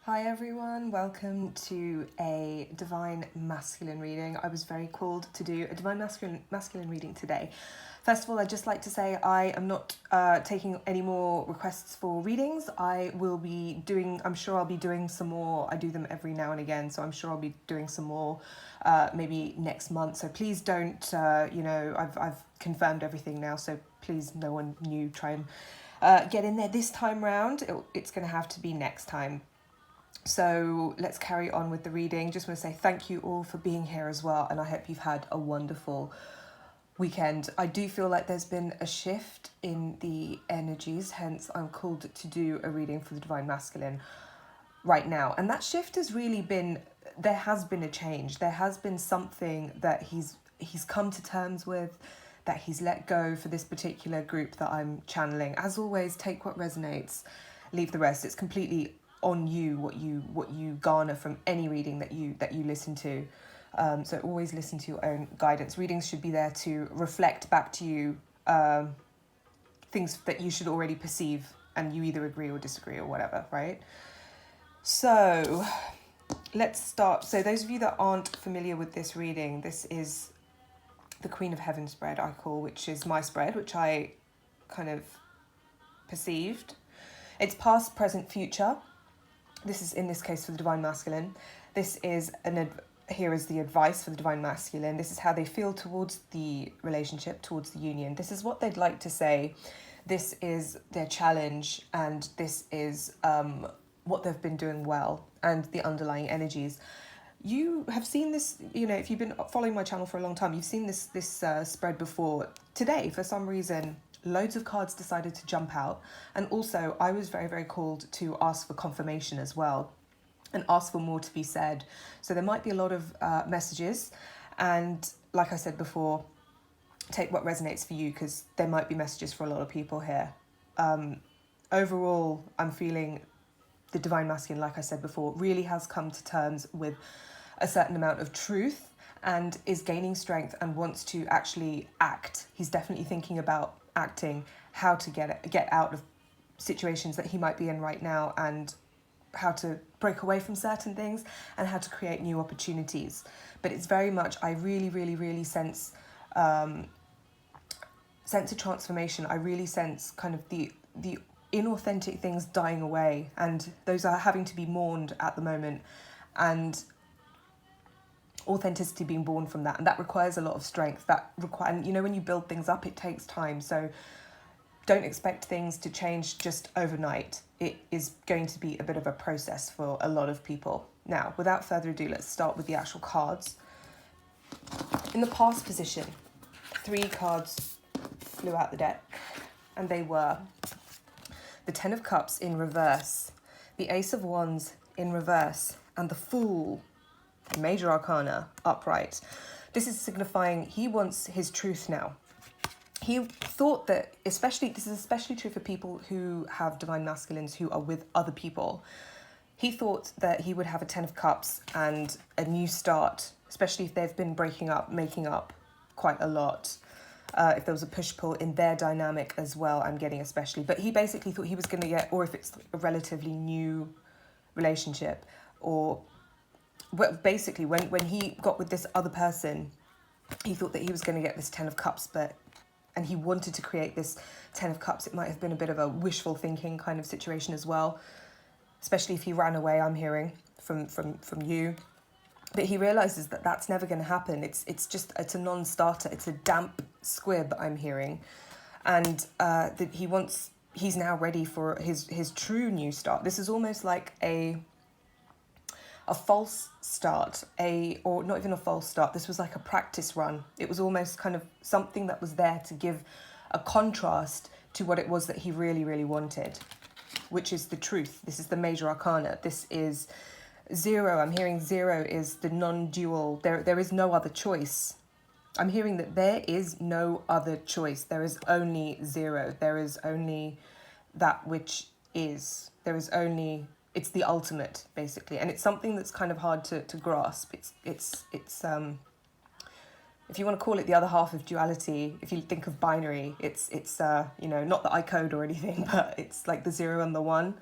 Hi everyone, welcome to a Divine Masculine reading. I was very called to do a Divine Masculine reading today. First of all, I'd just like to say I am not taking any more requests for readings. I'm sure I'll be doing some more. I do them every now and again, so I'm sure I'll be doing some more maybe next month. So please don't, I've confirmed everything now, so please no one new try and get in there this time round. It's going to have to be next time. So let's carry on with the reading. Just want to say thank you all for being here as well, and I hope you've had a wonderful weekend. I do feel like there's been a shift in the energies, hence I'm called to do a reading for the Divine Masculine right now. And that shift has really been, there has been a change. There has been something that he's come to terms with, that he's let go for this particular group that I'm channeling. As always, take what resonates, leave the rest. It's completely on you what you garner from any reading that you listen to. So always listen to your own guidance. Readings should be there to reflect back to you things that you should already perceive, and you either agree or disagree or whatever, right? So let's start. So those of you that aren't familiar with this reading, this is the Queen of Heaven spread, I call, which is my spread, which I kind of perceived. It's past, present, future. This is, in this case, for the Divine Masculine. This is here is the advice for the Divine Masculine. This is how they feel towards the relationship, towards the union. This is what they'd like to say. This is their challenge, and this is what they've been doing well, and the underlying energies. You have seen this, if you've been following my channel for a long time, you've seen this spread before. Today, for some reason, loads of cards decided to jump out, and also I was very, very called to ask for confirmation as well and ask for more to be said. So there might be a lot of messages, and like I said before, take what resonates for you, because there might be messages for a lot of people here. Overall, I'm feeling the Divine Masculine, like I said before, really has come to terms with a certain amount of truth and is gaining strength and wants to actually act. He's definitely thinking about acting, how to get out of situations that he might be in right now, and how to break away from certain things, and how to create new opportunities. But it's very much, I really, really, really sense a transformation. I really sense kind of the inauthentic things dying away, and those are having to be mourned at the moment, and authenticity being born from that, and that requires a lot of strength. And when you build things up, it takes time. So don't expect things to change just overnight. It is going to be a bit of a process for a lot of people. Now, without further ado, let's start with the actual cards. In the past position, 3 cards flew out the deck, and they were the 10 of Cups in reverse, the Ace of Wands in reverse, and the Fool, Major Arcana, upright. This is signifying he wants his truth now. He thought that, this is especially true for people who have Divine Masculines who are with other people. He thought that he would have a 10 of Cups and a new start, especially if they've been breaking up, making up quite a lot. If there was a push-pull in their dynamic as well, I'm getting especially. But he basically thought he was going to get, or if it's a relatively new relationship, or basically when he got with this other person, he thought that he was going to get this 10 of Cups, and he wanted to create this 10 of Cups. It might have been a bit of a wishful thinking kind of situation as well, especially if he ran away, I'm hearing, from you. But he realizes that that's never going to happen. It's a non-starter. It's a damp squib, I'm hearing. And that he's now ready for his true new start. This is almost like a false start, or not even a false start. This was like a practice run. It was almost kind of something that was there to give a contrast to what it was that he really, really wanted, which is the truth. This is the Major Arcana. This is 0. I'm hearing 0 is the non-dual. There is no other choice. I'm hearing that there is no other choice. There is only 0. There is only that which is. It's the ultimate, basically, and it's something that's kind of hard to grasp. It's if you want to call it the other half of duality, if you think of binary, it's not that I code or anything, but it's like the 0 and the 1.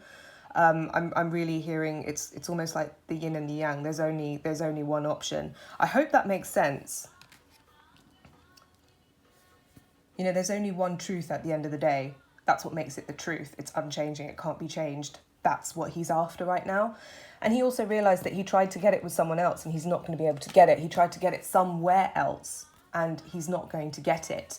I'm really hearing it's almost like the yin and the yang. There's only one option. I hope that makes sense. You know, there's only one truth at the end of the day. That's what makes it the truth. It's unchanging. It can't be changed. That's what he's after right now. And he also realized that he tried to get it with someone else and he's not going to be able to get it. He tried to get it somewhere else and he's not going to get it.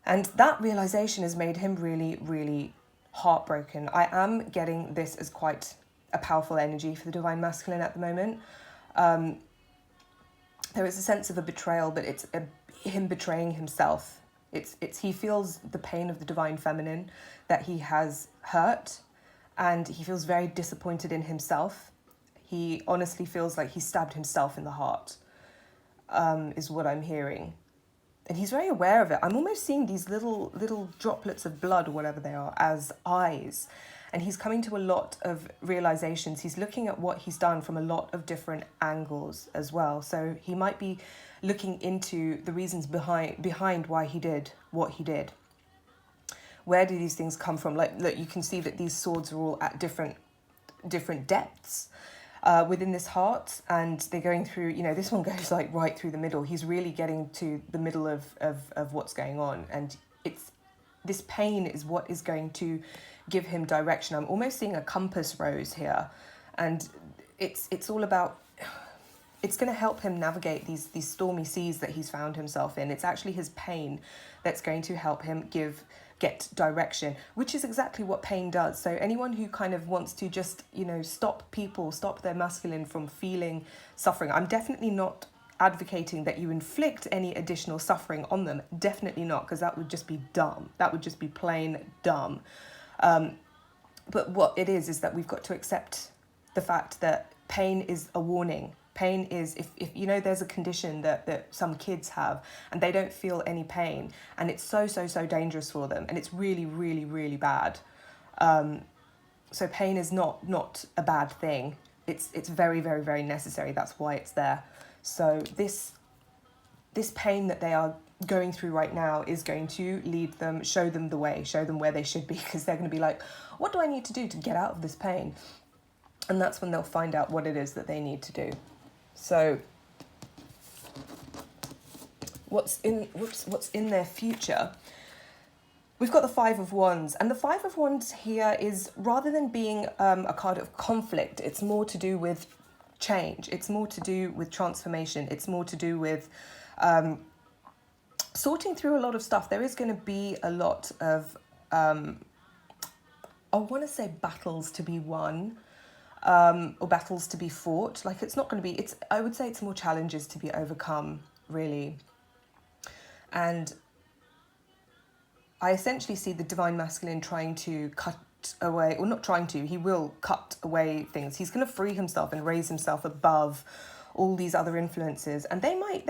And that realization has made him really, really heartbroken. I am getting this as quite a powerful energy for the Divine Masculine at the moment. There is a sense of a betrayal, but it's him betraying himself. It's he feels the pain of the Divine Feminine that he has hurt, and he feels very disappointed in himself. He honestly feels like he stabbed himself in the heart, is what I'm hearing. And he's very aware of it. I'm almost seeing these little droplets of blood, or whatever they are, as eyes. And he's coming to a lot of realizations. He's looking at what he's done from a lot of different angles as well. So he might be looking into the reasons behind why he did what he did. Where do these things come from? Like, look, you can see that these swords are all at different depths within this heart, and they're going through, you know, this one goes like right through the middle. He's really getting to the middle of what's going on, and it's this pain is what is going to give him direction. I'm almost seeing a compass rose here, and it's all about, it's going to help him navigate these stormy seas that he's found himself in. It's actually his pain that's going to help him get direction, which is exactly what pain does. So anyone who kind of wants to just, you know, stop their masculine from feeling suffering, I'm definitely not advocating that you inflict any additional suffering on them. Definitely not, because that would just be dumb. That would just be plain dumb. But what it is that we've got to accept the fact that pain is a warning. Pain is, if you know, there's a condition that some kids have and they don't feel any pain, and it's so dangerous for them, and it's really, really, really bad. So pain is not a bad thing. It's very, very, very necessary. That's why it's there. So this pain that they are going through right now is going to lead them, show them the way, show them where they should be, because they're going to be like, what do I need to do to get out of this pain? And that's when they'll find out what it is that they need to do. So what's in their future? We've got the Five of Wands, and the Five of Wands here is, rather than being a card of conflict, it's more to do with change. It's more to do with transformation. It's more to do with sorting through a lot of stuff. There is going to be a lot of, I want to say, battles to be won. Or battles to be fought. Like, it's not going to be, I would say it's more challenges to be overcome, really. And I essentially see the Divine Masculine trying to cut away, or not trying to, he will cut away things. He's going to free himself and raise himself above all these other influences. And there might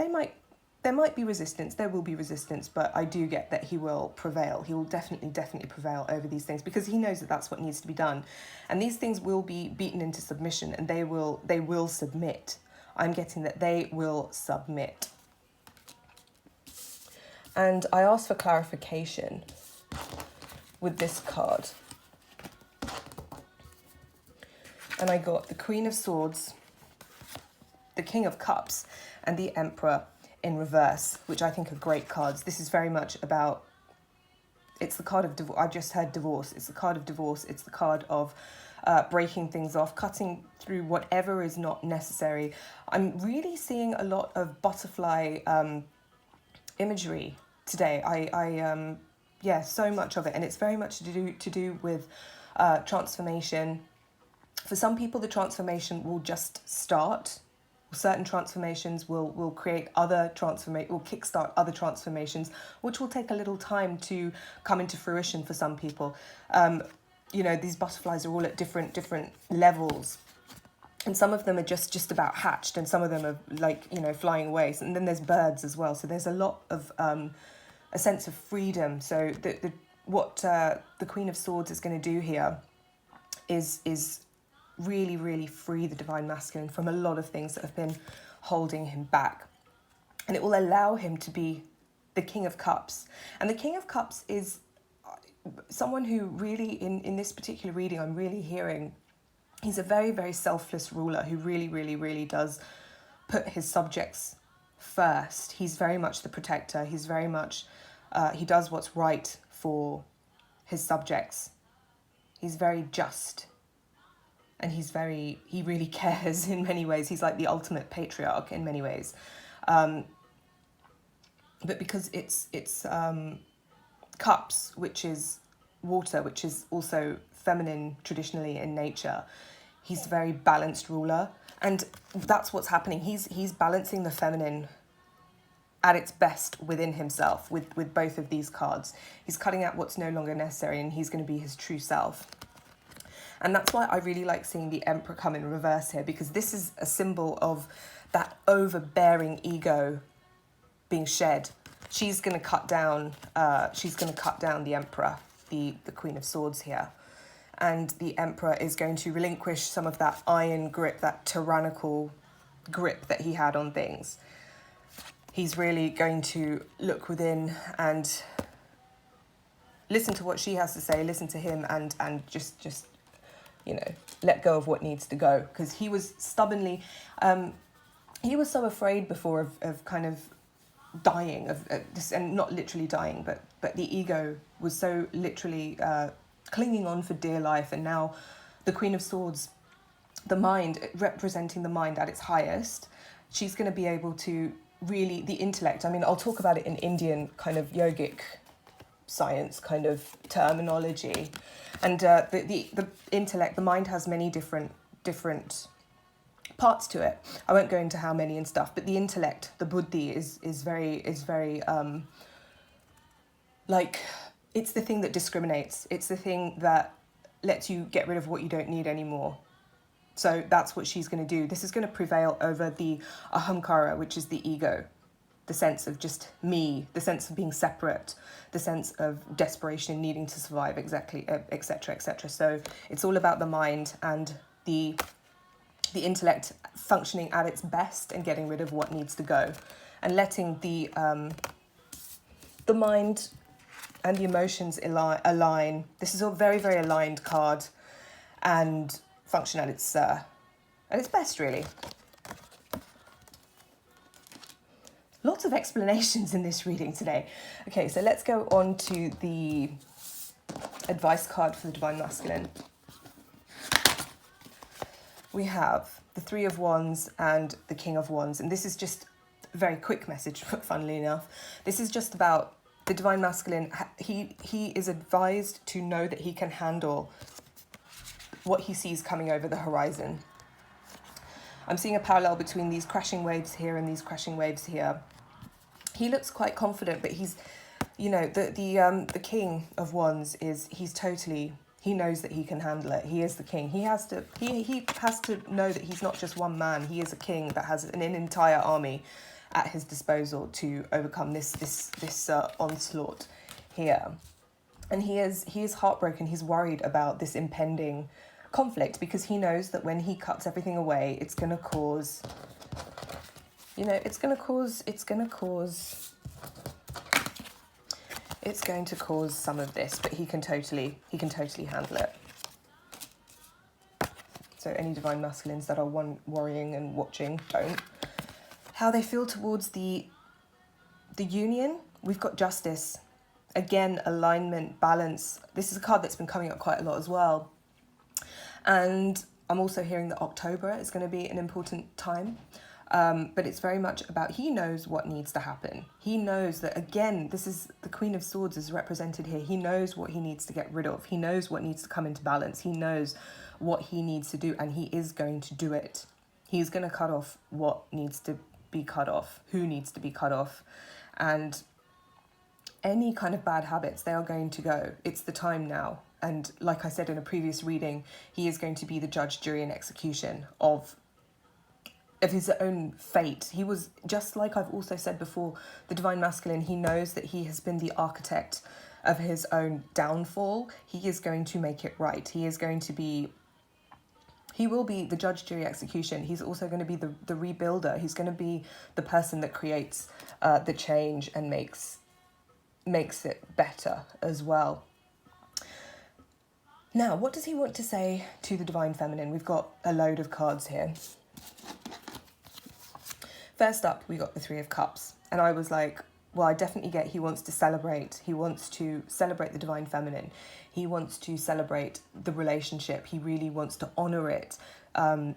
be resistance, there will be resistance, but I do get that he will prevail. He will definitely prevail over these things, because he knows that that's what needs to be done. And these things will be beaten into submission, and they will submit. I'm getting that they will submit. And I asked for clarification with this card. And I got the Queen of Swords, the King of Cups, and the Emperor in reverse, which I think are great cards. This is very much about, it's the card of divorce. I just heard divorce. It's the card of divorce. It's the card of breaking things off, cutting through whatever is not necessary. I'm really seeing a lot of butterfly imagery today. Yeah, so much of it, and it's very much to do with transformation. For some people, the transformation will just start. Certain transformations will create other will kickstart other transformations, which will take a little time to come into fruition for some people. You know, these butterflies are all at different levels, and some of them are just about hatched, and some of them are, like, you know, flying away. And then there's birds as well. So there's a lot of a sense of freedom. So what the Queen of Swords is going to do here is really, really free the Divine Masculine from a lot of things that have been holding him back. And it will allow him to be the King of Cups. And the King of Cups is, someone who really, in this particular reading, I'm really hearing, he's a very, very selfless ruler who really, really, really does put his subjects first. He's very much the protector. He's very much, he does what's right for his subjects. He's very just. And he really cares in many ways. He's like the ultimate patriarch in many ways. But because it's cups, which is water, which is also feminine traditionally in nature, he's a very balanced ruler. And that's what's happening. He's balancing the feminine at its best within himself with both of these cards. He's cutting out what's no longer necessary, and he's going to be his true self. And that's why I really like seeing the Emperor come in reverse here, because this is a symbol of that overbearing ego being shed. She's going to cut down the Emperor, the Queen of Swords here. And the Emperor is going to relinquish some of that iron grip, that tyrannical grip that he had on things. He's really going to look within and listen to what she has to say, listen to him, and just let go of what needs to go. Because he was stubbornly, he was so afraid before of kind of dying, and not literally dying, but the ego was so literally clinging on for dear life. And now the Queen of Swords, the mind, representing the mind at its highest, she's going to be able to really, the intellect, I mean, I'll talk about it in Indian kind of yogic science kind of terminology. And the intellect, the mind has many different parts to it. I won't go into how many and stuff, but the intellect, the buddhi, is very like, it's the thing that discriminates. It's the thing that lets you get rid of what you don't need anymore. So that's what she's going to do. This is going to prevail over the ahamkara, which is the ego, the sense of just me, the sense of being separate, the sense of desperation and needing to survive, exactly, etc., etc. So it's all about the mind and the intellect functioning at its best and getting rid of what needs to go, and letting the mind and the emotions align. This is a very, very aligned card and function at its best, really. Lots of explanations in this reading today. Okay, so let's go on to the advice card for the Divine Masculine. We have the Three of Wands and the King of Wands, and this is just a very quick message, funnily enough. This is just about the Divine Masculine. He is advised to know that he can handle what he sees coming over the horizon. I'm seeing a parallel between these crashing waves here and these crashing waves here. He looks quite confident, but he's, the King of Wands he knows that he can handle it. He is the king. He has to know that he's not just one man. He is a king that has an entire army at his disposal to overcome this onslaught here. And he is heartbroken. He's worried about this impending conflict, because he knows that when he cuts everything away, it's going to cause some of this, but he can totally handle it. So any Divine Masculines that are worrying and watching, don't. How they feel towards the union, we've got Justice. Again, alignment, balance. This is a card that's been coming up quite a lot as well. And I'm also hearing that October is going to be an important time. But it's very much about, he knows what needs to happen. He knows that, again, this is the Queen of Swords is represented here. He knows what he needs to get rid of. He knows what needs to come into balance. He knows what he needs to do, and he is going to do it. He's going to cut off what needs to be cut off, who needs to be cut off. And any kind of bad habits, they are going to go. It's the time now. And like I said in a previous reading, he is going to be the judge, jury, and execution of his own fate. He was, just like I've also said before, the Divine Masculine, he knows that he has been the architect of his own downfall. He is going to make it right. He will be the judge, jury, execution. He's also going to be the rebuilder. He's going to be the person that creates the change and makes it better as well. Now, what does he want to say to the Divine Feminine? We've got a load of cards here. First up, we got the Three of Cups. And I was like, well, I definitely get he wants to celebrate. He wants to celebrate the Divine Feminine. He wants to celebrate the relationship. He really wants to honour it. And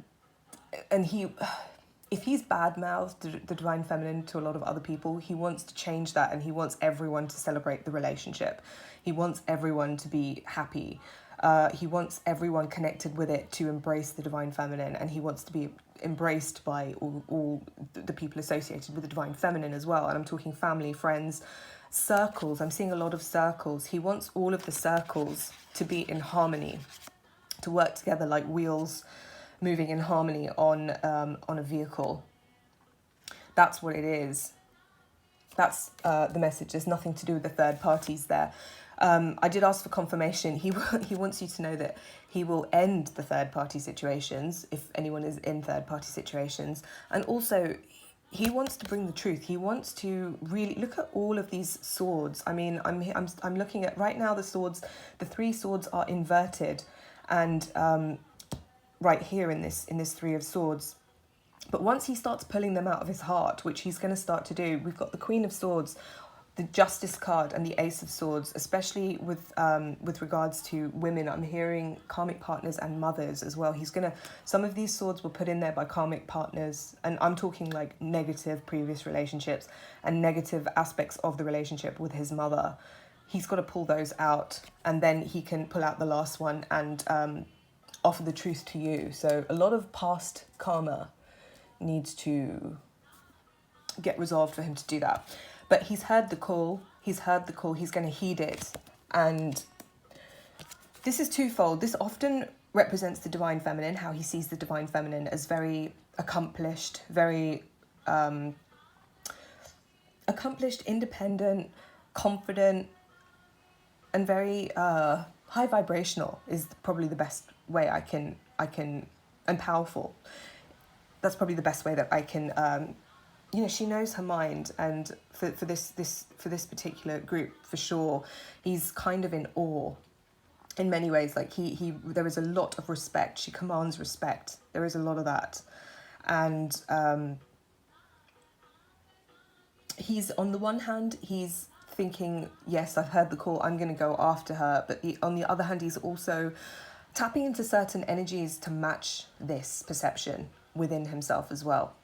if he's bad-mouthed the Divine Feminine to a lot of other people, he wants to change that, and he wants everyone to celebrate the relationship. He wants everyone to be happy. He wants everyone connected with it to embrace the Divine Feminine, and he wants to be embraced by all the people associated with the Divine Feminine as well. And I'm talking family, friends, circles. I'm seeing a lot of circles. He wants all of the circles to be in harmony, to work together like wheels moving in harmony on a vehicle. That's what it is. That's the message. There's nothing to do with the third parties there. I did ask for confirmation. He wants you to know that he will end the third party situations if anyone is in third party situations. And also, he wants to bring the truth. He wants to really look at all of these swords. I mean, I'm looking at right now the swords. The three swords are inverted, and right here in this Three of Swords. But once he starts pulling them out of his heart, which he's going to start to do, we've got the Queen of Swords, the Justice card, and the Ace of Swords, especially with regards to women. I'm hearing karmic partners and mothers as well. Some of these swords were put in there by karmic partners, and I'm talking like negative previous relationships and negative aspects of the relationship with his mother. He's got to pull those out, and then he can pull out the last one and offer the truth to you. So a lot of past karma needs to get resolved for him to do that. But he's heard the call. He's going to heed it. And this is twofold. This often represents the Divine Feminine, how he sees the Divine Feminine as very accomplished, very independent, confident, and very high vibrational is probably the best way I can, and powerful. That's probably the best way that I can, she knows her mind, and for this particular group, for sure, he's kind of in awe in many ways. Like there is a lot of respect. She commands respect. There is a lot of that. And he's, on the one hand, he's thinking, yes, I've heard the call, I'm going to go after her. But on the other hand, he's also tapping into certain energies to match this perception within himself as well.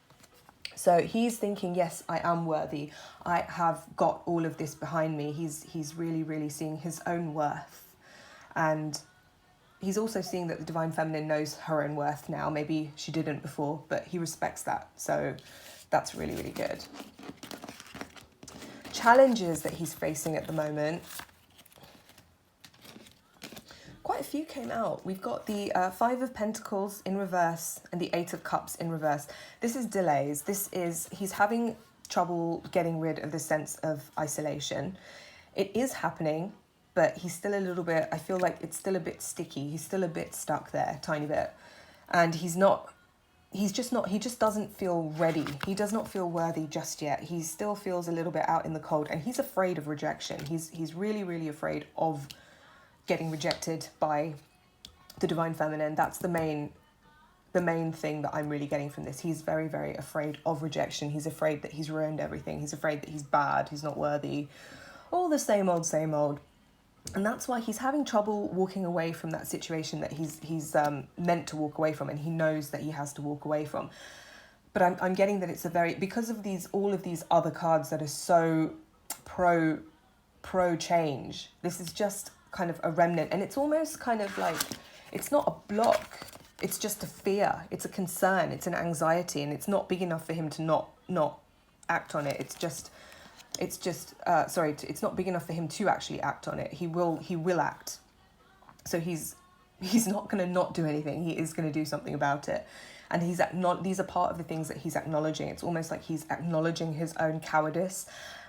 So he's thinking, yes, I am worthy. I have got all of this behind me. He's really, really seeing his own worth. And he's also seeing that the Divine Feminine knows her own worth now. Maybe she didn't before, but he respects that. So that's really, really good. Challenges that he's facing at the moment. Quite a few came out. We've got the Five of Pentacles in reverse and the Eight of Cups in reverse. This is delays. He's having trouble getting rid of the sense of isolation. It is happening, but he's still a little bit, I feel like it's still a bit sticky. He's still a bit stuck there, tiny bit. And he just doesn't feel ready. He does not feel worthy just yet. He still feels a little bit out in the cold, and he's afraid of rejection. He's really, really afraid of getting rejected by the Divine Feminine. That's the main thing that I'm really getting from this. He's very, very afraid of rejection. He's afraid that he's ruined everything. He's afraid that he's bad, he's not worthy. All the same old, same old. And that's why he's having trouble walking away from that situation that he's meant to walk away from, and he knows that he has to walk away from. But I'm getting that it's because of all of these other cards that are so pro change. This is just kind of a remnant, and it's almost kind of like, it's not a block, it's just a fear, it's a concern, it's an anxiety, and it's not big enough for him to not act on it. It's not big enough for him to actually act on it. He will act. So he's not going to not do anything. He is going to do something about it. And these are part of the things that he's acknowledging. It's almost like he's acknowledging his own cowardice,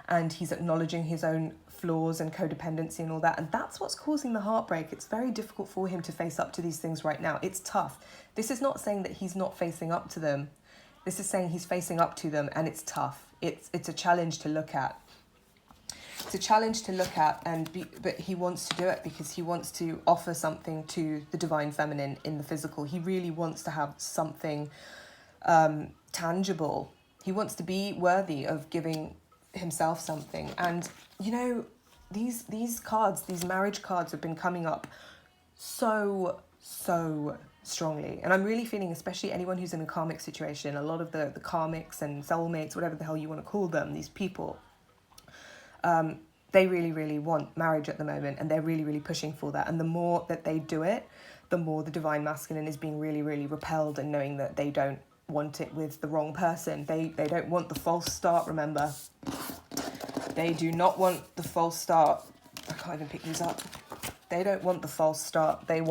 and he's acknowledging his own flaws and codependency and all that. And that's what's causing the heartbreak. It's very difficult for him to face up to these things right now. It's tough. This is not saying that he's not facing up to them. This is saying he's facing up to them, and it's tough. It's a challenge to look at. it's a challenge to look at, but he wants to do it because he wants to offer something to the divine feminine in the physical. He really wants to have something tangible. He wants to be worthy of giving himself something. And you know, these cards, these marriage cards, have been coming up so strongly, and I'm really feeling, especially anyone who's in a karmic situation, a lot of the karmics and soulmates, whatever the hell you want to call them, these people, they really want marriage at the moment, and they're really pushing for that. And the more that they do it, the more the divine masculine is being really repelled, and knowing that they don't want it with the wrong person. They don't want the false start, remember. They do not want the false start. I can't even pick these up. They don't want the false start. They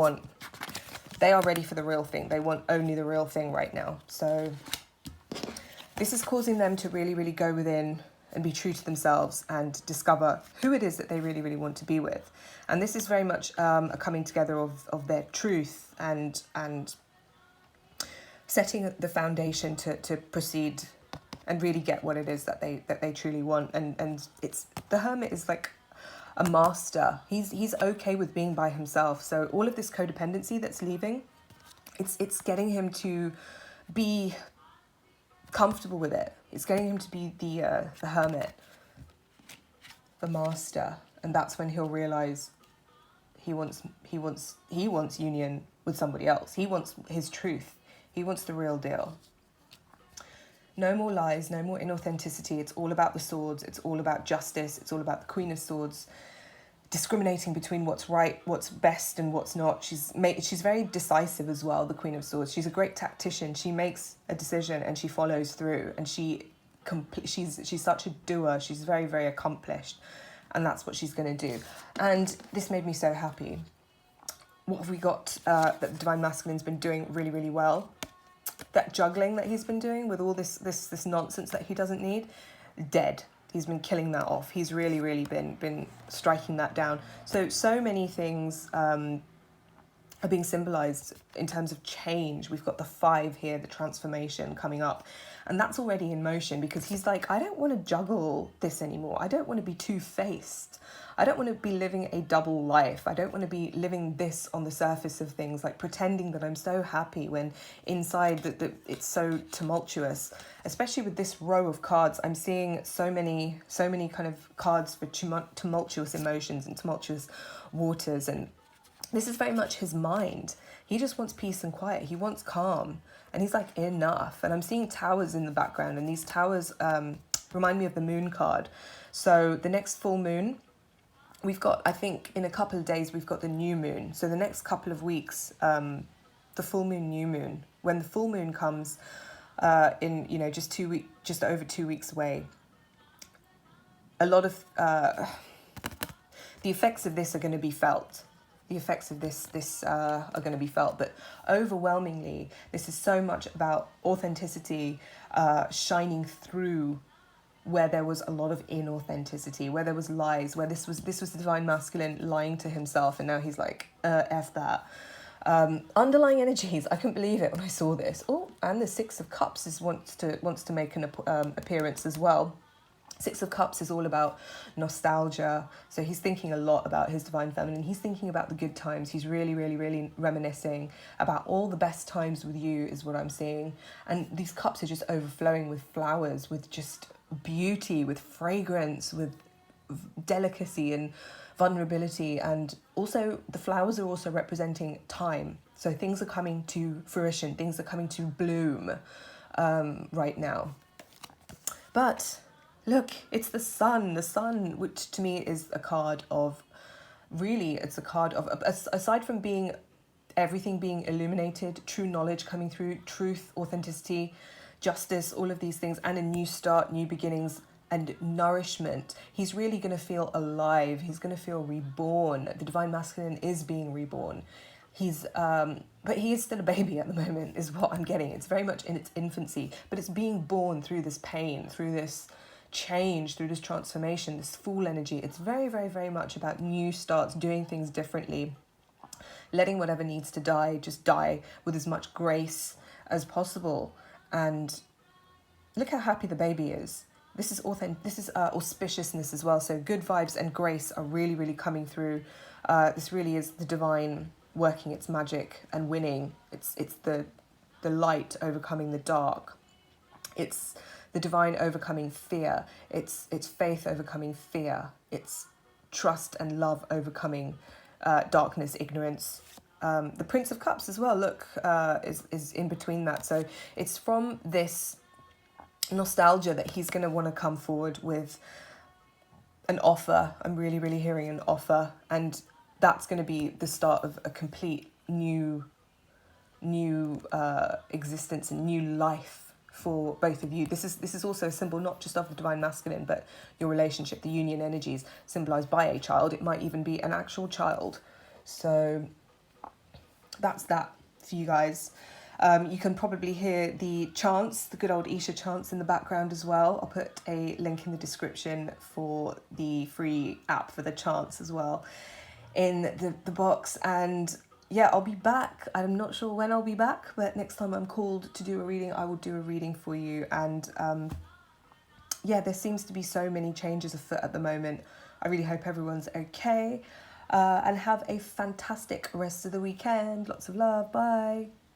are ready for the real thing. They want only the real thing right now. So this is causing them to really go within and be true to themselves and discover who it is that they really want to be with. And this is very much a coming together of their truth and setting the foundation to proceed and really get what it is that they truly want. And it's, the hermit is like a master. He's okay with being by himself. So all of this codependency that's leaving, it's getting him to be comfortable with it. It's getting him to be the hermit, the master, and that's when he'll realize he wants union with somebody else. He wants his truth. He wants the real deal. No more lies, no more inauthenticity. It's all about the swords. It's all about justice. It's all about the Queen of Swords, discriminating between what's right, what's best, and what's not. She's very decisive as well, the Queen of Swords. She's a great tactician. She makes a decision and she follows through, and she's such a doer. She's very accomplished, and that's what she's going to do. And this made me so happy. What have we got that the divine masculine's been doing really well? That juggling that he's been doing with all this nonsense that he doesn't need, dead. He's been killing that off. He's really been striking that down. So many things are being symbolized in terms of change. We've got the 5 here, the transformation coming up, and that's already in motion, because he's like, I don't want to juggle this anymore. I don't want to be two-faced. I don't want to be living a double life. I don't want to be living this on the surface of things, like pretending that I'm so happy when inside that it's so tumultuous. Especially with this row of cards, I'm seeing so many kind of cards for tumultuous emotions and tumultuous waters, and this is very much his mind. He just wants peace and quiet. He wants calm, and he's like, enough. And I'm seeing towers in the background, and these towers remind me of the moon card. So the next full moon, we've got, I think in a couple of days, we've got the new moon. So the next couple of weeks, the full moon, new moon. When the full moon comes in, just over 2 weeks away, a lot of the effects of this are going to be felt. The effects of this are going to be felt, but overwhelmingly, this is so much about authenticity shining through where there was a lot of inauthenticity, where there was lies, where this was the divine masculine lying to himself, and now he's like, F that. Underlying energies, I couldn't believe it when I saw this. Oh, and the 6 of Cups wants to make an appearance as well. 6 of Cups is all about nostalgia. So he's thinking a lot about his divine feminine. He's thinking about the good times. He's really reminiscing about all the best times with you, is what I'm seeing. And these cups are just overflowing with flowers, with just beauty, with fragrance, with delicacy and vulnerability. And also the flowers are also representing time. So things are coming to fruition. Things are coming to bloom right now. But look, it's the sun, which to me is a card of, it's a card of, aside from being everything being illuminated, true knowledge coming through, truth, authenticity, justice, all of these things, and a new start, new beginnings, and nourishment. He's really going to feel alive. He's going to feel reborn. The divine masculine is being reborn. But he is still a baby at the moment, is what I'm getting. It's very much in its infancy, but it's being born through this pain, through this change, through this transformation, this Fool energy. It's very much about new starts, doing things differently, letting whatever needs to die just die with as much grace as possible. And look how happy the baby is. this is auspiciousness as well. So good vibes and grace are really, really coming through. This really is the divine working its magic and winning. It's the light overcoming the dark. It's the divine overcoming fear. It's faith overcoming fear. It's trust and love overcoming darkness, ignorance. The Prince of Cups as well, look, is in between that. So it's from this nostalgia that he's going to want to come forward with an offer. I'm really, really hearing an offer. And that's going to be the start of a complete new existence and new life for both of you. This is also a symbol not just of the divine masculine, but your relationship, the union energies symbolized by a child. It might even be an actual child. So that's that for you guys. You can probably hear the chants, the good old Isha chants in the background as well. I'll put a link in the description for the free app for the chants as well in the box. And yeah, I'll be back. I'm not sure when I'll be back, but next time I'm called to do a reading, I will do a reading for you. And yeah, there seems to be so many changes afoot at the moment. I really hope everyone's okay. And have a fantastic rest of the weekend. Lots of love. Bye.